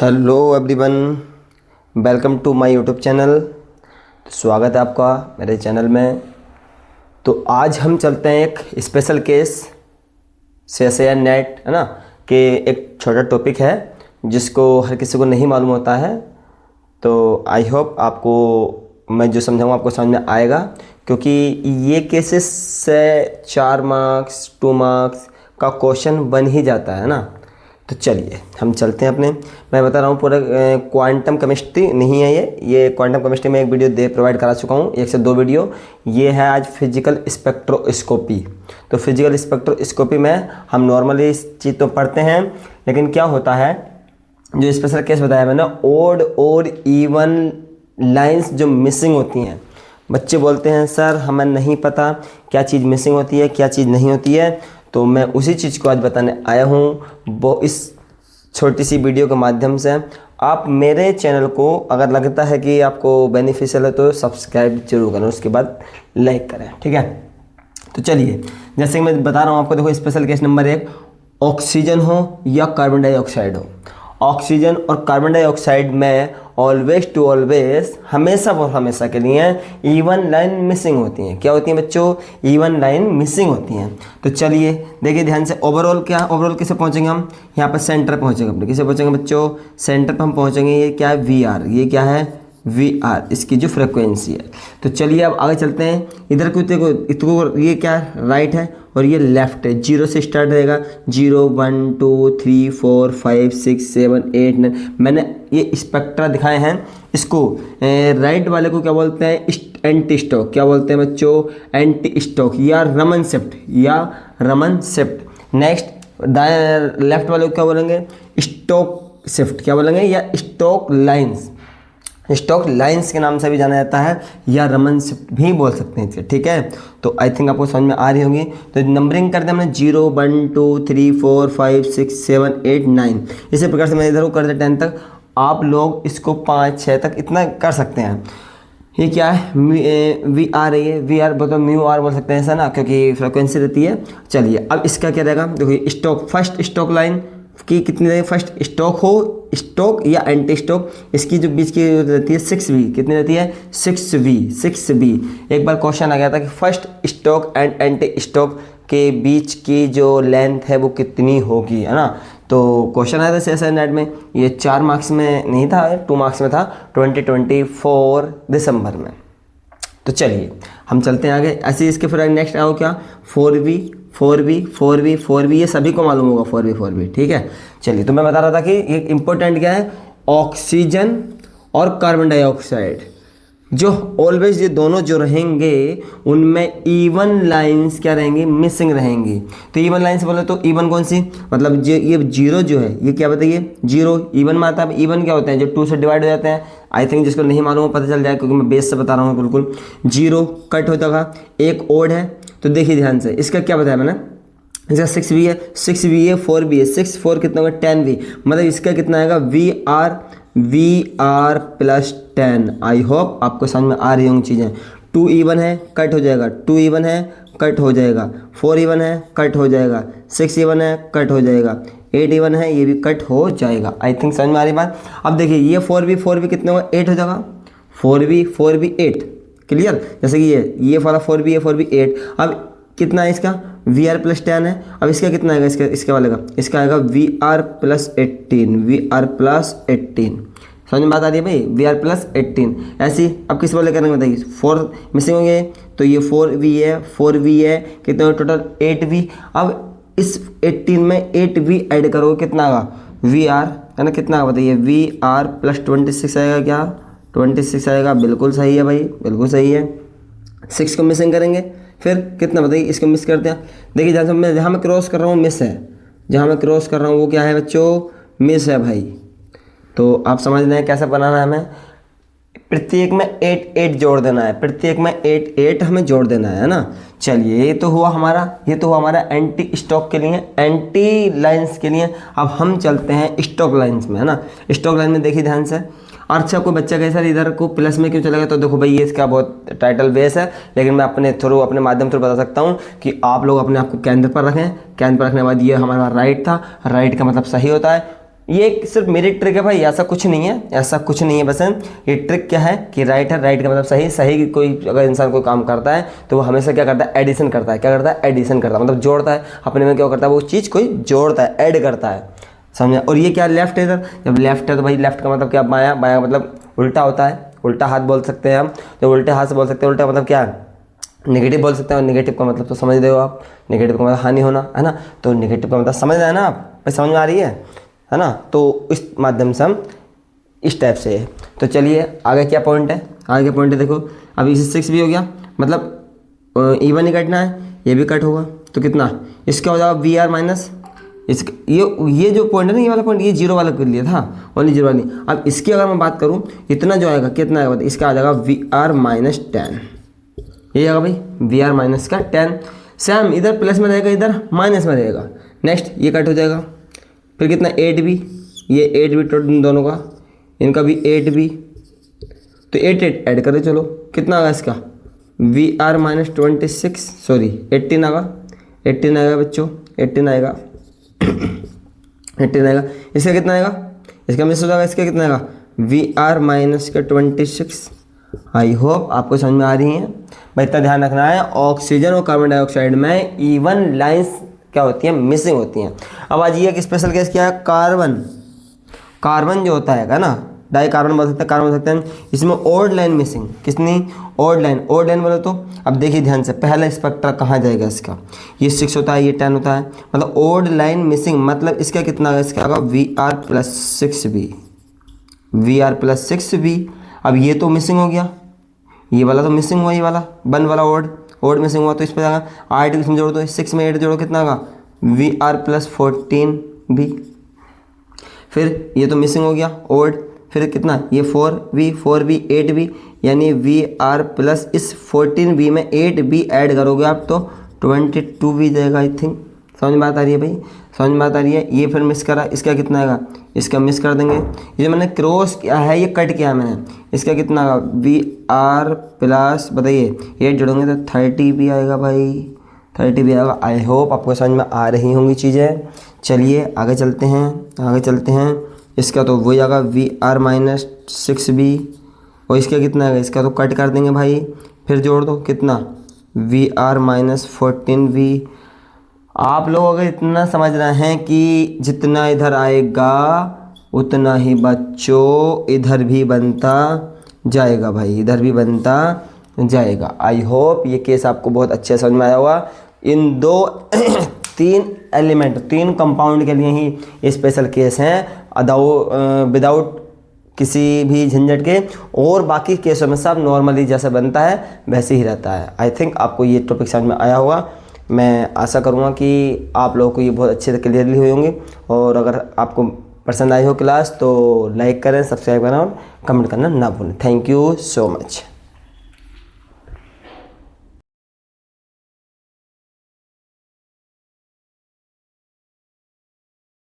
Hello everyone, welcome to my YouTube channel. तो स्वागत है आपका मेरे चैनल में। तो आज हम चलते हैं एक स्पेशल केस CSIR नेट है ना कि एक छोटा टॉपिक है जिसको हर किसी को नहीं मालूम होता है। तो आई होप आपको मैं जो समझाऊँ आपको समझ में आएगा, क्योंकि ये केसेस से 4 मार्क्स 2 मार्क्स का क्वेश्चन बन ही जाता है ना। तो चलिए हम चलते हैं अपने। मैं बता रहा हूँ पूरा क्वांटम केमिस्ट्री नहीं है ये क्वांटम केमिस्ट्री में एक वीडियो प्रोवाइड करा चुका हूँ, 1 से 2 वीडियो। ये है आज फिजिकल स्पेक्ट्रोस्कोपी। तो फिजिकल स्पेक्ट्रोस्कोपी में हम नॉर्मली इस चीज़ तो पढ़ते हैं, लेकिन क्या होता है जो स्पेशल केस बताया मैंने, ओड और इवन लाइंस जो मिसिंग होती हैं। बच्चे बोलते हैं सर हमें नहीं पता क्या चीज़ मिसिंग होती है क्या चीज़ नहीं होती है। तो मैं उसी चीज़ को आज बताने आया हूँ। वो इस छोटी सी वीडियो के माध्यम से आप मेरे चैनल को अगर लगता है कि आपको बेनिफिशियल है तो सब्सक्राइब जरूर करें, उसके बाद लाइक करें, ठीक है। तो चलिए जैसे कि मैं बता रहा हूँ आपको, देखो स्पेशल केस नंबर 1, ऑक्सीजन हो या कार्बन डाइऑक्साइड हो। ऑक्सीजन और कार्बन डाइऑक्साइड में ऑलवेज टू ऑलवेज, हमेशा और हमेशा के लिए इवन लाइन मिसिंग होती हैं। क्या होती हैं बच्चों? इवन लाइन मिसिंग होती हैं। तो चलिए देखिए ध्यान से, ओवरऑल ओवरऑल किसे पहुंचेंगे हम? यहाँ पर सेंटर पहुंचेंगे अपने। किसे पहुंचेंगे बच्चों? सेंटर पर हम पहुंचेंगे। ये क्या है? VR। ये क्या है? VR, इसकी जो फ्रिक्वेंसी है। तो चलिए अब आगे चलते हैं। इधर को ये क्या है? राइट है और ये लेफ्ट है। 0 से स्टार्ट रहेगा। 0 1 2 3 4 5 6 7 8 9। मैंने ये स्पेक्ट्रा दिखाए हैं। इसको राइट वाले को क्या बोलते हैं? Anti stock. क्या बोलते हैं बच्चों? एंटी स्टॉक या रमन शिफ्ट। नेक्स्ट लेफ्ट वाले को क्या बोलेंगे? Stock shift. क्या बोलेंगे? या स्टॉक लाइंस। स्टॉक लाइंस के नाम से भी जाना जाता है या रमन शिफ्ट भी बोल सकते हैं, ठीक है। तो आई थिंक आपको समझ में आ रही होगी। तो नंबरिंग करते हैं हमने 0 1 2 3 4 5 6 7 8 9। इसी प्रकार से मैं इधर को कर दिया 10 तक। आप लोग इसको 5 6 तक इतना कर सकते हैं। ये क्या है? VR है। ये VR मतलब μR बोल सकते हैं ऐसा ना, क्योंकि फ्रिक्वेंसी रहती है। चलिए अब इसका क्या रहेगा? देखिए स्टॉक, फर्स्ट स्टॉक लाइन की कितनी रहेगी? फर्स्ट स्टॉक हो, स्टॉक या एंटी स्टॉक, इसकी जो बीच की रहती है 6V। कितनी रहती है? 6V। एक बार क्वेश्चन आ गया था कि first stock and anti stock के बीच की जो लेंथ है वो कितनी होगी, है ना। तो क्वेश्चन आया था CSIR नेट में। ये 4 मार्क्स में नहीं था, 2 मार्क्स में था, 2024 दिसंबर में। तो चलिए हम चलते हैं आगे। ऐसे इसके फिर नेक्स्ट आओ क्या? 4V। ये सभी को मालूम होगा 4V, ठीक है। चलिए तो मैं बता रहा था कि ये इंपॉर्टेंट क्या है? ऑक्सीजन और कार्बन डाइऑक्साइड जो ऑलवेज ये दोनों जो रहेंगे उनमें इवन लाइंस क्या रहेंगी? मिसिंग रहेंगी। तो इवन लाइंस बोले तो इवन कौन सी? मतलब ये 0 जो है ये क्या बताइए? 0 इवन में आता है। इवन क्या होते हैं? जो 2 से डिवाइड हो जाते हैं। आई थिंक जिसको नहीं मालूम पता चल जाए, क्योंकि मैं बेस से बता रहा हूँ बिल्कुल। 0 कट होता होगा, एक ओड है। तो देखिए ध्यान से, इसका क्या बताया मैंने? इसका 6V है, 4V है। 6 4 कितना होगा? 10V। मतलब इसका कितना आएगा? VR plus 10। आई होप आपको समझ में आ रही होंगी चीज़ें। 2 इवन है, कट हो जाएगा। 2 इवन है, कट हो जाएगा। 4 इवन है, कट हो जाएगा। 6 इवन है, कट हो जाएगा। 8 इवन है, ये भी कट हो जाएगा। आई थिंक समझ में आ रही बात। अब देखिए ये 4V कितना होगा? 8 हो जाएगा। 4V 8 clear. जैसे कि ये वाला 4V है, 4V 8। अब कितना है इसका? VR प्लस 10 है। अब इसका कितना आएगा? इसके वाले का इसका आएगा VR प्लस 18। समझ में बात आ रही है भाई? VR प्लस 18 ऐसी। अब किस वाले करेंगे बताइए? 4 मिसिंग होंगे तो ये 4V है। कितना टोटल? 8V। अब इस 18 में 8V ऐड करोगे कितना आएगा? VR है ना, कितना बताइए? VR प्लस 26 आएगा। क्या 26 आएगा? बिल्कुल सही है भाई, बिल्कुल सही है। 6 को मिसिंग करेंगे फिर कितना बताइए? इसको मिस करते हैं। देखिए जहाँ मैं क्रॉस कर रहा हूँ मिस है। जहाँ मैं क्रॉस कर रहा हूँ वो क्या है बच्चों? मिस है भाई। तो आप समझ रहे हैं कैसे बनाना है हमें? प्रत्येक में 8 8 जोड़ देना है। प्रत्येक में 8 8 हमें जोड़ देना है ना। चलिए ये तो हुआ हमारा एंटी स्टॉक के लिए, एंटी लाइंस के लिए। अब हम चलते हैं स्टॉक लाइंस में, है ना। स्टॉक लाइन में देखिए ध्यान से। अच्छा कोई बच्चा कहे सर इधर को प्लस में क्यों चला गया? तो देखो भाई ये इसका बहुत टाइटल बेस है, लेकिन मैं अपने माध्यम थ्रू बता सकता हूँ कि आप लोग अपने आप को केंद्र पर रखें। केंद्र पर रखने के बाद ये हमारा राइट था। राइट का मतलब सही होता है। ये एक सिर्फ मेरी ट्रिक है भाई, ऐसा कुछ नहीं है, ऐसा कुछ नहीं है। बस ये ट्रिक क्या है कि राइट है, राइट का मतलब सही, सही की कोई अगर इंसान कोई काम करता है तो वो हमेशा क्या करता है, एडिशन करता है। क्या करता है, एडिशन करता है, मतलब जोड़ता है अपने में, क्या करता है वो चीज़ कोई जोड़ता है, ऐड करता है, समझा। और ये क्या लेफ्ट है इधर, जब लेफ्ट है तो भाई लेफ्ट का मतलब क्या, बायां, बायां का मतलब उल्टा होता है, उल्टा हाथ बोल सकते हैं हम, तो उल्टे हाथ से बोल सकते हैं। उल्टा मतलब क्या, नेगेटिव बोल सकते हैं। और नेगेटिव का मतलब तो समझ रहे हो आप, नेगेटिव का मतलब हानि होना, है ना। तो नेगेटिव का मतलब समझ रहे हैं ना आप, भाई समझ में आ रही है ना। तो इस माध्यम से हम इस टाइप से है। तो चलिए आगे क्या पॉइंट है, आगे क्या पॉइंट है देखो। अभी इसे 6 भी हो गया, मतलब इवन ही कटना है, ये भी कट होगा तो कितना, इसका हो जाएगा वी आर माइनस इस, ये जो पॉइंट है ना, ये वाला पॉइंट, ये जीरो वाला कर लिया था, ओनली जीरो वाली। अब इसकी अगर मैं बात करूँ, इतना जो आएगा कितना आएगा, इसका आ जाएगा वी आर माइनस 10, ये आएगा भाई वी आर माइनस का 10। सेम इधर प्लस में रहेगा, इधर माइनस में रहेगा। नेक्स्ट ये कट हो जाएगा, फिर कितना 8 भी, ये 8 भी टोटल दोनों का, इनका भी 8 भी, तो 8 8 ऐड करें चलो, कितना आएगा इसका वी आर माइनस 26, सॉरी 18 आएगा, 18 आएगा बच्चों, 18 आएगा 18 आएगा। इसका कितना आएगा, इसका मिस हो जाएगा, इसका कितना आएगा वी आर माइनस का 26। आई होप आपको समझ में आ रही है भाई। इतना ध्यान रखना है, ऑक्सीजन और कार्बन डाइऑक्साइड में इवन लाइंस क्या होती हैं, मिसिंग होती हैं। अब आज ये एक स्पेशल केस क्या है, कार्बन, कार्बन जो होता है ना, डाई कार्बन बोल सकते हैं, कार्बन बोल सकते हैं, इसमें ओड लाइन मिसिंग, कितनी ओड लाइन, ओड लाइन बोले तो अब देखिए ध्यान से, पहला स्पेक्ट्रा कहाँ जाएगा इसका, ये 6 होता है, ये 10 होता है, मतलब ओड लाइन मिसिंग, मतलब इसका कितना आएगा, इसका आएगा V R plus 6 B, V R plus 6 B. अब ये तो मिसिंग हो गया, ये वाला तो मिसिंग हुआ, ये वाला वन वाला ओड मिसिंग हुआ, तो इस पर जाएगा 8 इसमें जोड़ दो, 6 में 8 जोड़ो, कितना आएगा वी आर प्लस 14 बी। फिर ये तो मिसिंग हो गया ओड, फिर कितना, ये 4 बी 8 बी, यानी वी आर प्लस इस 14 बी में 8 बी ऐड करोगे आप तो 22 बी जाएगा। आई थिंक समझ में बात आ रही है भाई, समझ में बात आ रही है। ये फिर मिस करा, इसका कितना आएगा, इसका मिस कर देंगे, ये मैंने क्रॉस किया है, ये कट किया है मैंने, इसका कितना आएगा वी आर प्लस, बताइए 8 जोड़ोगे तो 30 भी आएगा भाई, 30 भी आएगा। आई होप आपको समझ में आ रही होंगी चीज़ें। चलिए आगे चलते हैं, आगे चलते हैं। इसका तो वही आएगा वी आर माइनस 6 बी, और इसका कितना आएगा, इसका तो कट कर देंगे भाई, फिर जोड़ दो कितना वी आर माइनस 14 वी। आप लोग अगर इतना समझ रहे हैं कि जितना इधर आएगा उतना ही बच्चों इधर भी बनता जाएगा भाई, इधर भी बनता जाएगा। आई होप ये केस आपको बहुत अच्छे समझ में आया होगा। इन दो 3 एलिमेंट, 3 कंपाउंड के लिए ही स्पेशल केस हैं, विदाउट किसी भी झंझट के, और बाकी केसों में सब नॉर्मली जैसे बनता है वैसे ही रहता है। आई थिंक आपको ये टॉपिक समझ में आया होगा। मैं आशा करूँगा कि आप लोगों को ये बहुत अच्छे से क्लियरली हुए होंगे, और अगर आपको पसंद आई हो क्लास तो लाइक करें, सब्सक्राइब करना और कमेंट करना ना भूलें। Thank you so much.